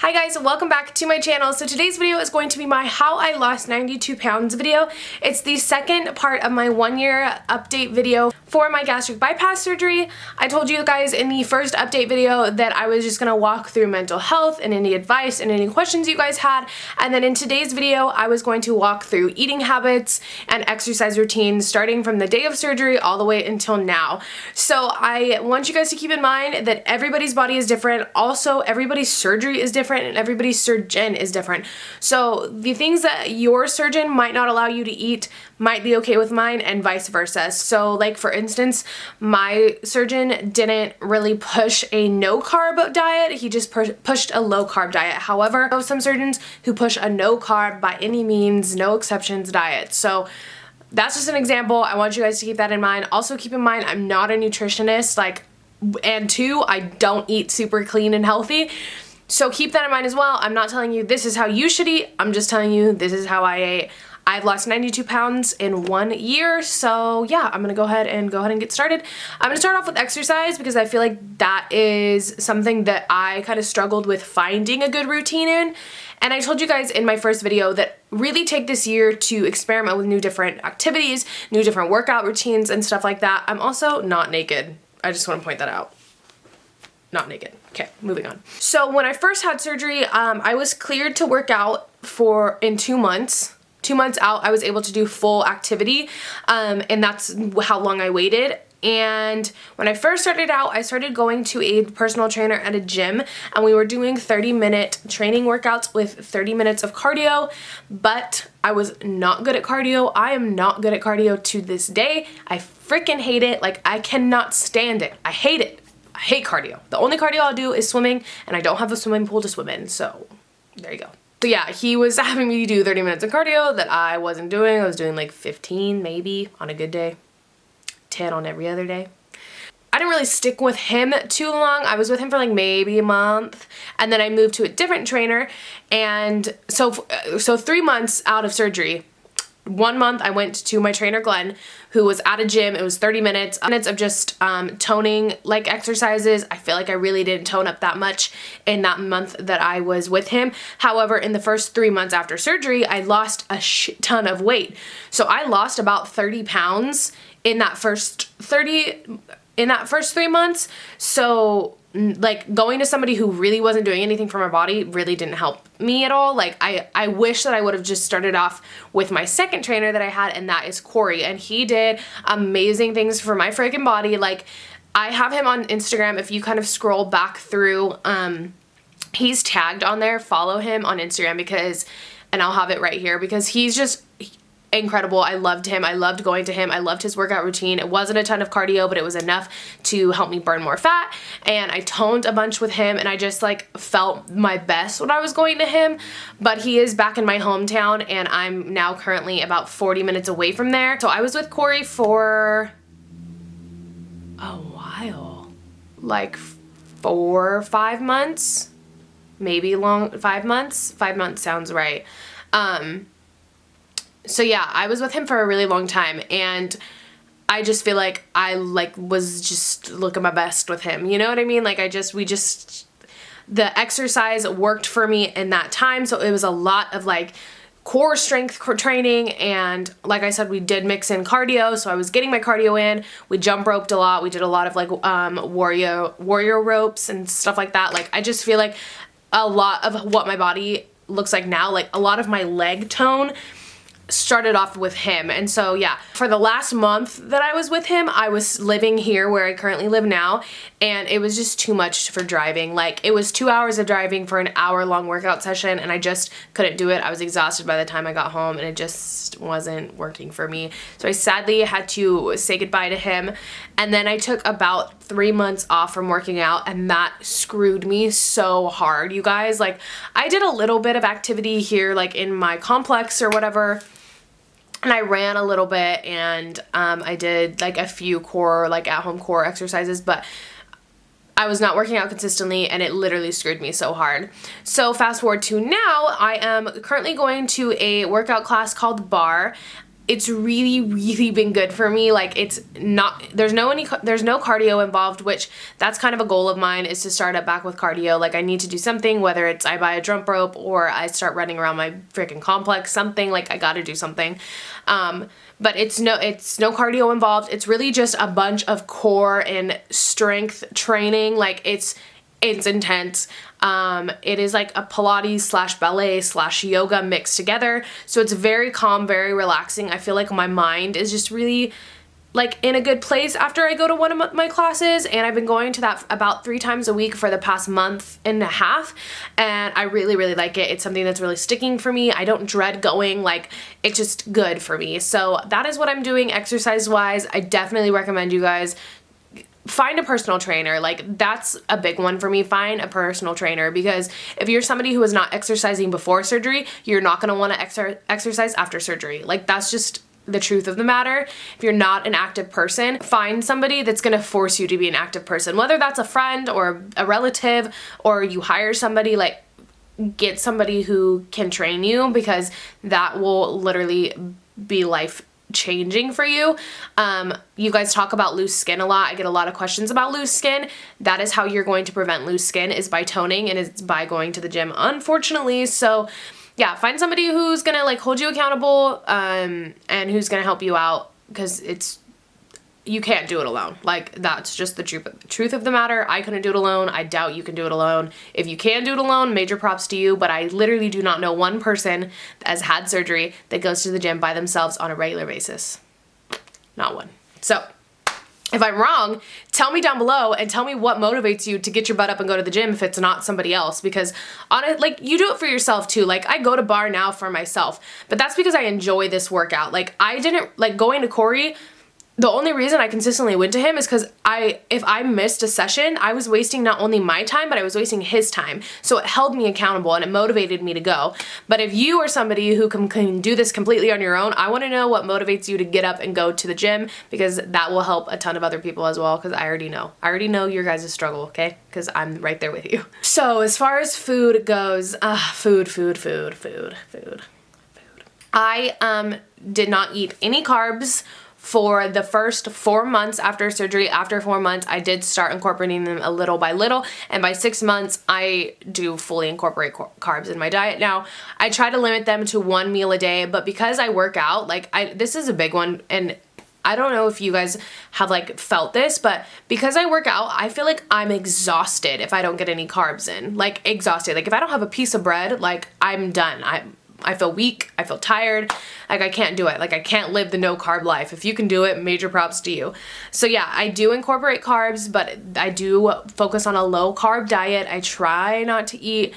Hi guys, and welcome back to my channel. So today's video is going to be my how I lost 92 pounds video. It's the second part of my 1-year update video for my gastric bypass surgery. I told you guys in the first update video that I was just going to walk through mental health and any advice and any questions you guys had. And then in today's video, I was going to walk through eating habits and exercise routines starting from the day of surgery all the way until now. So I want you guys to keep in mind that everybody's body is different. Also, everybody's surgery is different and everybody's surgeon is different. So the things that your surgeon might not allow you to eat might be okay with mine and vice versa. So like for instance, my surgeon didn't really push a no carb diet. He just pushed a low carb diet. However, I know some surgeons who push a no carb by any means, no exceptions diet. So that's just an example. I want you guys to keep that in mind. Also keep in mind, I'm not a nutritionist, and two, I don't eat super clean and healthy. So keep that in mind as well. I'm not telling you this is how you should eat. I'm just telling you this is how I ate. I've lost 92 pounds in 1 year. So yeah, I'm gonna go ahead and get started. I'm gonna start off with exercise because I feel like that is something that I kind of struggled with finding a good routine in. And I told you guys in my first video that really take this year to experiment with new different activities, new different workout routines and stuff like that. I'm also not naked. I just want to point that out. Not naked. Okay, moving on. So when I first had surgery, I was cleared to work out in 2 months. 2 months out, I was able to do full activity, and that's how long I waited. And when I first started out, I started going to a personal trainer at a gym, and we were doing 30-minute training workouts with 30 minutes of cardio, but I was not good at cardio. I am not good at cardio to this day. I freaking hate it. Like, I cannot stand it. I hate it. I hate cardio. The only cardio I'll do is swimming, and I don't have a swimming pool to swim in, so there you go. So yeah, he was having me do 30 minutes of cardio that I wasn't doing. I was doing like 15 maybe on a good day, 10 on every other day. I didn't really stick with him too long. I was with him for like maybe a month, and then I moved to a different trainer, and so 3 months out of surgery, 1 month I went to my trainer Glenn, who was at a gym. It was 30 minutes of just toning like exercises. I feel like I really didn't tone up that much in that month that I was with him. However, in the first 3 months after surgery, I lost a shit ton of weight. So I lost about 30 pounds in that first 3 months. So like going to somebody who really wasn't doing anything for my body really didn't help me at all. Like I wish that I would have just started off with my second trainer that I had, and that is Corey, and he did amazing things for my freaking body. Like I have him on Instagram. If you kind of scroll back through, he's tagged on there. Follow him on Instagram and I'll have it right here because he's just incredible. I loved him. I loved going to him. I loved his workout routine. It wasn't a ton of cardio, but it was enough to help me burn more fat, and I toned a bunch with him, and I just like felt my best when I was going to him. But he is back in my hometown, and I'm now currently about 40 minutes away from there. So I was with Corey for a while, like 4 or 5 months, maybe 5 months. 5 months sounds right. So yeah, I was with him for a really long time, and I just feel like I was just looking my best with him. You know what I mean? Like the exercise worked for me in that time. So it was a lot of like core strength training, and like I said, we did mix in cardio. So I was getting my cardio in. We jump roped a lot. We did a lot of like warrior ropes and stuff like that. Like I just feel like a lot of what my body looks like now, like a lot of my leg tone started off with him. And so yeah, for the last month that I was with him, I was living here where I currently live now, and it was just too much for driving. Like it was 2 hours of driving for an hour-long workout session, and I just couldn't do it. I was exhausted by the time I got home, and it just wasn't working for me. So I sadly had to say goodbye to him, and then I took about 3 months off from working out, and that screwed me so hard, you guys. Like I did a little bit of activity here like in my complex or whatever, and I ran a little bit, and I did like a few core, like at-home core exercises, but I was not working out consistently, and it literally screwed me so hard. So fast forward to now, I am currently going to a workout class called Bar. it's really, really been good for me. Like, it's not, there's no cardio involved, which that's kind of a goal of mine, is to start up back with cardio. Like, I need to do something, whether it's I buy a jump rope or I start running around my freaking complex, something. Like, I gotta do something. But it's no cardio involved. It's really just a bunch of core and strength training. Like, it's intense. It is like a Pilates / ballet / yoga mixed together. So it's very calm, very relaxing. I feel like my mind is just really like in a good place after I go to one of my classes, and I've been going to that about 3 times a week for the past month and a half, and I really, really like it. It's something that's really sticking for me. I don't dread going, like, it's just good for me. So that is what I'm doing exercise wise. I definitely recommend you guys find a personal trainer. Like, that's a big one for me. Find a personal trainer, because if you're somebody who is not exercising before surgery, you're not going to want to exercise after surgery. Like, that's just the truth of the matter. If you're not an active person, find somebody that's going to force you to be an active person, whether that's a friend or a relative, or you hire somebody. Like, get somebody who can train you, because that will literally be life changing for you. You guys talk about loose skin a lot. I get a lot of questions about loose skin. That is how you're going to prevent loose skin, is by toning, and it's by going to the gym, unfortunately. So yeah, find somebody who's gonna like hold you accountable, and who's gonna help you out, because you can't do it alone. Like, that's just the truth of the matter. I couldn't do it alone. I doubt you can do it alone. If you can do it alone, major props to you, but I literally do not know one person that has had surgery that goes to the gym by themselves on a regular basis. Not one. So if I'm wrong, tell me down below and tell me what motivates you to get your butt up and go to the gym if it's not somebody else, because like, you do it for yourself too. Like, I go to bar now for myself, but that's because I enjoy this workout. Like, I didn't like going to Corey. The only reason I consistently went to him is because if I missed a session, I was wasting not only my time, but I was wasting his time. So it held me accountable and it motivated me to go. But if you are somebody who can do this completely on your own, I want to know what motivates you to get up and go to the gym, because that will help a ton of other people as well, because I already know your guys' struggle, okay? Because I'm right there with you. So as far as food goes, food. I did not eat any carbs for the first 4 months after surgery. After 4 months, I did start incorporating them a little by little, and by 6 months, I do fully incorporate carbs in my diet. Now, I try to limit them to 1 meal a day, but because I work out, like, this is a big one, and I don't know if you guys have like felt this, but because I work out, I feel like I'm exhausted if I don't get any carbs in. Like, exhausted. Like, if I don't have a piece of bread, like, I'm done. I feel weak, I feel tired, like, I can't do it. Like, I can't live the no carb life. If you can do it, major props to you. So yeah, I do incorporate carbs, but I do focus on a low carb diet. I try not to eat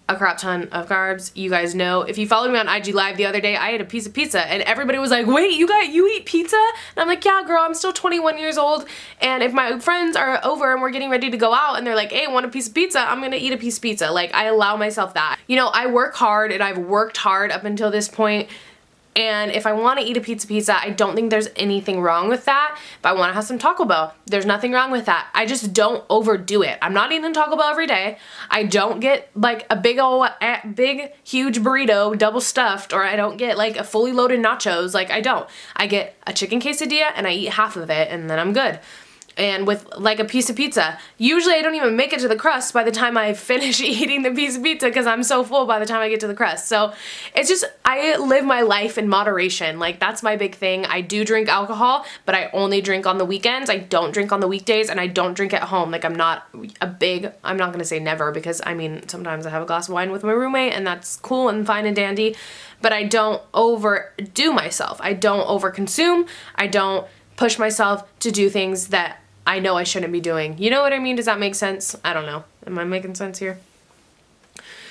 a crap ton of carbs. You guys know, if you followed me on IG Live the other day, I ate a piece of pizza, and everybody was like, wait, you eat pizza? And I'm like, yeah, girl, I'm still 21 years old, and if my friends are over and we're getting ready to go out and they're like, hey, want a piece of pizza? I'm gonna eat a piece of pizza. Like, I allow myself that. You know, I work hard, and I've worked hard up until this point, and if I want to eat a pizza, I don't think there's anything wrong with that. If I want to have some Taco Bell, there's nothing wrong with that. I just don't overdo it. I'm not eating Taco Bell every day. I don't get like a big huge burrito double stuffed, or I don't get like a fully loaded nachos. Like, I don't. I get a chicken quesadilla and I eat half of it, and then I'm good. And with like a piece of pizza, usually I don't even make it to the crust by the time I finish eating the piece of pizza, because I'm so full by the time I get to the crust. So it's just, I live my life in moderation. Like, that's my big thing. I do drink alcohol, but I only drink on the weekends. I don't drink on the weekdays, and I don't drink at home. Like, I'm not gonna say never, because I mean, sometimes I have a glass of wine with my roommate, and that's cool and fine and dandy, but I don't overdo myself. I don't overconsume. I don't push myself to do things that I know I shouldn't be doing. You know what I mean? Does that make sense? I don't know. Am I making sense here?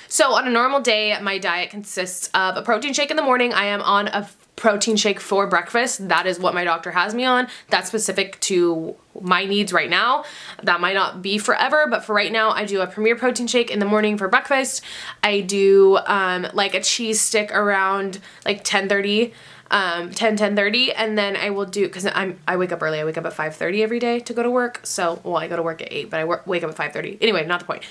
So on a normal day, my diet consists of a protein shake in the morning. I am on a protein shake for breakfast. That is what my doctor has me on. That's specific to my needs right now. That might not be forever, but for right now, I do a Premier protein shake in the morning for breakfast. I do like a cheese stick around like 10:30. 10:30, and then I will do, because I wake up early. I wake up at 5:30 every day to go to work. So, well, I go to work at 8, but I wake up at 5:30. Anyway, not the point.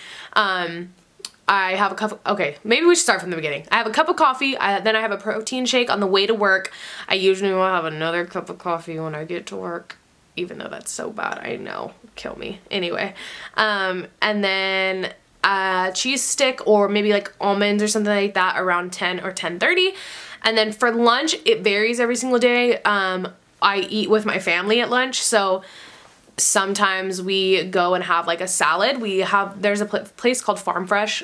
I have a cup of, okay, maybe we should start from the beginning. I have a cup of coffee, then I have a protein shake on the way to work. I usually will have another cup of coffee when I get to work, even though that's so bad, I know, kill me. Anyway, and then a cheese stick or maybe like almonds or something like that around 10 or 10:30. And then for lunch, it varies every single day. I eat with my family at lunch, so sometimes we go and have like a salad. There's a place called Farm Fresh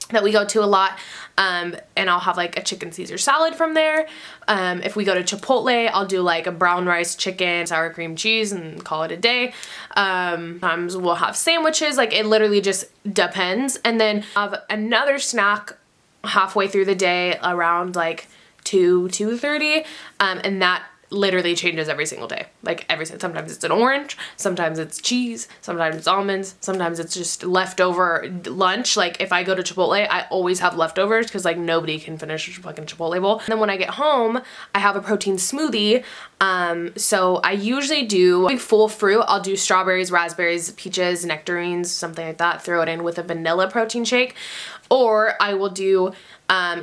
that we go to a lot, and I'll have like a chicken Caesar salad from there. If we go to Chipotle, I'll do like a brown rice chicken, sour cream cheese, and call it a day. Sometimes we'll have sandwiches, like it literally just depends. And then have another snack halfway through the day around like 2:30, and that literally changes every single day. Like sometimes it's an orange, sometimes it's cheese, sometimes it's almonds, sometimes it's just leftover lunch. Like if I go to Chipotle, I always have leftovers because like nobody can finish a fucking Chipotle bowl. And then when I get home, I have a protein smoothie. So I usually do like full fruit. I'll do strawberries, raspberries, peaches, nectarines, something like that. Throw it in with a vanilla protein shake. Or I will do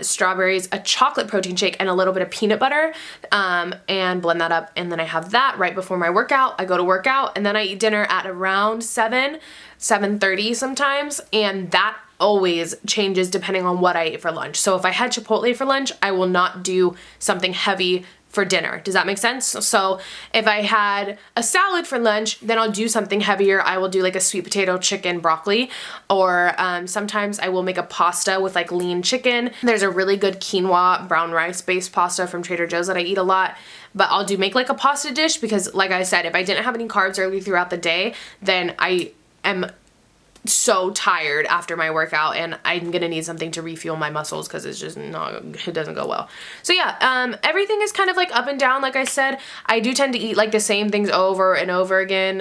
strawberries, a chocolate protein shake, and a little bit of peanut butter, and blend that up. And then I have that right before my workout. I go to work out, and then I eat dinner at around 7:30 sometimes, and that always changes depending on what I ate for lunch. So if I had Chipotle for lunch, I will not do something heavy for dinner. Does that make sense? So if I had a salad for lunch, then I'll do something heavier. I will do like a sweet potato, chicken, broccoli, or sometimes I will make a pasta with like lean chicken. There's a really good quinoa brown rice based pasta from Trader Joe's that I eat a lot, but I'll make like a pasta dish because like I said, if I didn't have any carbs early throughout the day, then I am so tired after my workout and I'm gonna need something to refuel my muscles because it's just it doesn't go well. So yeah, everything is kind of like up and down. Like I said, I do tend to eat like the same things over and over again.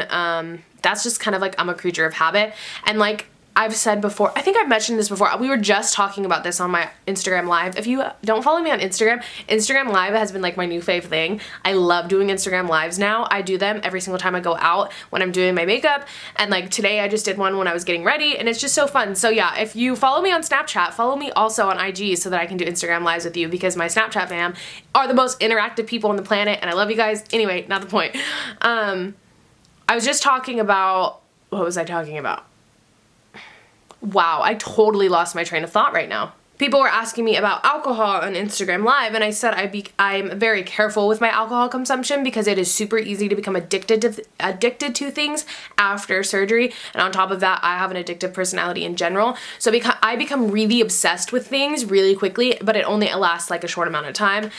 That's just kind of like I'm a creature of habit. And like I've said before, I think I've mentioned this before, we were just talking about this on my Instagram Live. If you don't follow me on Instagram, Instagram Live has been like my new fave thing. I love doing Instagram Lives now. I do them every single time I go out when I'm doing my makeup, and like today I just did one when I was getting ready, and it's just so fun. So yeah, if you follow me on Snapchat, follow me also on IG so that I can do Instagram Lives with you, because my Snapchat fam are the most interactive people on the planet, and I love you guys. Anyway, not the point. I was just talking about, what was I talking about? Wow, I totally lost my train of thought right now. People were asking me about alcohol on Instagram Live, and I said I'm very careful with my alcohol consumption because it is super easy to become addicted to things after surgery. And on top of that, I have an addictive personality in general. So I become really obsessed with things really quickly, but it only lasts like a short amount of time.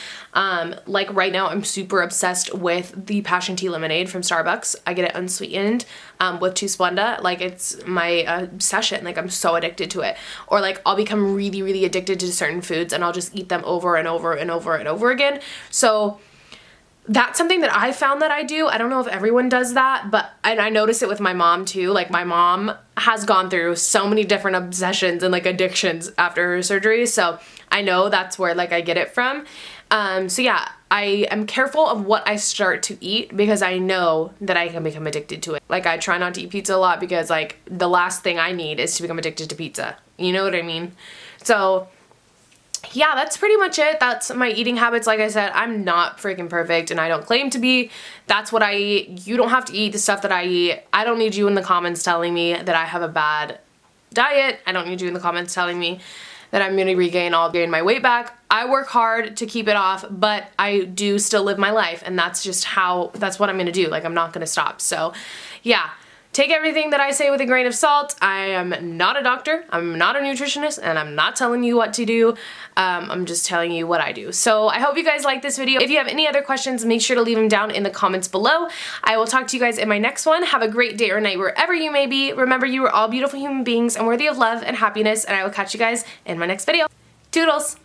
Like right now, I'm super obsessed with the passion tea lemonade from Starbucks. I get it unsweetened with 2 Splenda. Like it's my obsession. Like I'm so addicted to it. Or like I'll become really, really addicted to certain foods and I'll just eat them over and over and over and over again. So that's something that I found that I do. I don't know if everyone does that, but and I notice it with my mom too. Like my mom has gone through so many different obsessions and like addictions after her surgery. So I know that's where like I get it from. So yeah, I am careful of what I start to eat because I know that I can become addicted to it. Like I try not to eat pizza a lot because like the last thing I need is to become addicted to pizza. You know what I mean? So yeah, that's pretty much it. That's my eating habits. Like I said, I'm not freaking perfect and I don't claim to be. That's what I eat. You don't have to eat the stuff that I eat. I don't need you in the comments telling me that I have a bad diet. I don't need you in the comments telling me that I'm gonna gain my weight back. I work hard to keep it off, but I do still live my life, and that's what I'm gonna do. Like I'm not gonna stop. So yeah, take everything that I say with a grain of salt. I am not a doctor, I'm not a nutritionist, and I'm not telling you what to do. I'm just telling you what I do. So I hope you guys like this video. If you have any other questions, make sure to leave them down in the comments below. I will talk to you guys in my next one. Have a great day or night wherever you may be. Remember, you are all beautiful human beings and worthy of love and happiness, and I will catch you guys in my next video. Toodles!